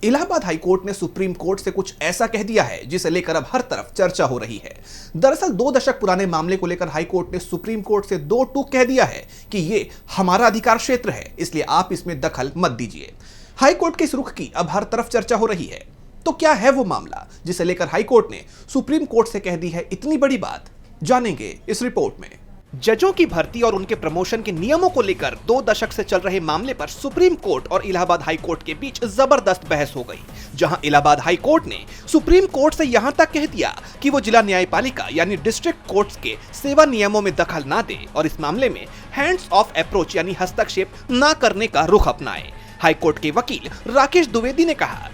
Allahabad high court ने supreme court से कुछ ऐसा कह दिया है जिसे लेकर अब हर तरफ चर्चा हो रही है। दरअसल 2 दशक पुराने मामले को लेकर हाईकोर्ट ने सुप्रीम कोर्ट से 2 टूक कह दिया है कि ये हमारा अधिकार क्षेत्र है, इसलिए आप इसमें दखल मत दीजिए। हाईकोर्ट के इस रुख की अब हर तरफ चर्चा हो रही है। तो क्या है वो मामला जिसे लेकर हाईकोर्ट ने सुप्रीम कोर्ट से कह दी है इतनी बड़ी बात? जानेंगे इस रिपोर्ट में। जजों की भर्ती और उनके प्रमोशन के नियमों को लेकर 2 दशक से चल रहे मामले पर सुप्रीम कोर्ट और इलाहाबाद हाई कोर्ट के बीच जबरदस्त बहस हो गई, जहां इलाहाबाद हाई कोर्ट ने सुप्रीम कोर्ट से यहां तक कह दिया कि वो जिला न्यायपालिका यानी डिस्ट्रिक्ट कोर्ट्स के सेवा नियमों में दखल ना दे और इस मामले में हैंड्स ऑफ अप्रोच यानी हस्तक्षेप ना करने का रुख अपनाए। हाई कोर्ट के वकील राकेश द्विवेदी ने कहा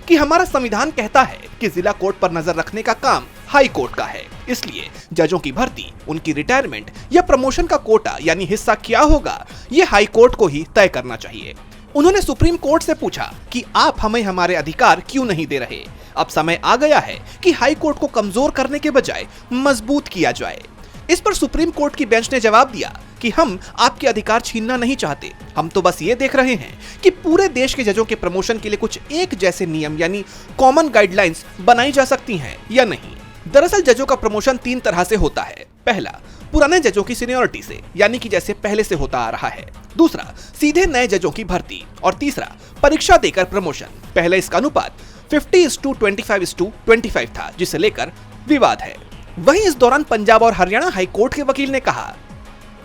कि हमारा संविधान कहता है कि जिला कोर्ट पर नजर रखने का काम हाई कोर्ट का है, इसलिए जजों की भर्ती, उनकी रिटायरमेंट या प्रमोशन का कोटा यानी हिस्सा क्या होगा, ये हाई कोर्ट को ही तय करना चाहिए। उन्होंने सुप्रीम कोर्ट से पूछा कि आप हमें हमारे अधिकार क्यों नहीं दे रहे। अब समय आ गया है कि हाई कोर्ट को कमजोर करने के बजाय मजबूत किया जाए। इस पर सुप्रीम कोर्ट की बेंच ने जवाब दिया कि हम आपके अधिकार छीनना नहीं चाहते, हम तो बस ये देख रहे हैं कि पूरे देश के जजों के प्रमोशन के लिए कुछ एक जैसे नियम यानी कॉमन गाइडलाइंस बनाई जा सकती हैं या नहीं। दरअसल जजों का प्रमोशन 3 तरह से होता है। पहला, पुराने जजों की सीनियरिटी से यानी कि जैसे पहले से होता आ रहा है। दूसरा, सीधे नए जजों की भर्ती। और तीसरा, परीक्षा देकर प्रमोशन। पहले इसका अनुपात 50:25:25 था, जिसे लेकर विवाद है। वहीं इस दौरान पंजाब और हरियाणा हाई कोर्ट के वकील ने कहा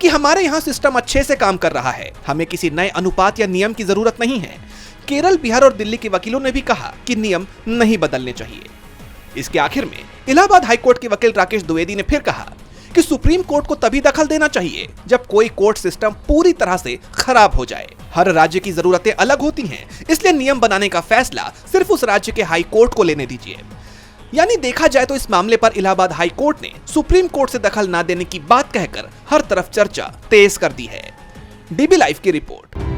कि हमारे यहाँ सिस्टम अच्छे से काम कर रहा है, हमें किसी नए अनुपात या नियम की जरूरत नहीं है। केरल, बिहार और दिल्ली के वकीलों ने भी कहा कि नियम नहीं बदलने चाहिए। इसके आखिर में इलाहाबाद हाई कोर्ट के वकील राकेश द्विवेदी ने फिर कहा कि सुप्रीम कोर्ट को तभी दखल देना चाहिए जब कोई कोर्ट सिस्टम पूरी तरह से खराब हो जाए। हर राज्य की जरूरतें अलग होती हैं, इसलिए नियम बनाने का फैसला सिर्फ उस राज्य के हाई कोर्ट को लेने दीजिए। यानी देखा जाए तो इस मामले पर इलाहाबाद हाई कोर्ट ने सुप्रीम कोर्ट से दखल न देने की बात कहकर हर तरफ चर्चा तेज कर दी है। डीबी लाइव की रिपोर्ट।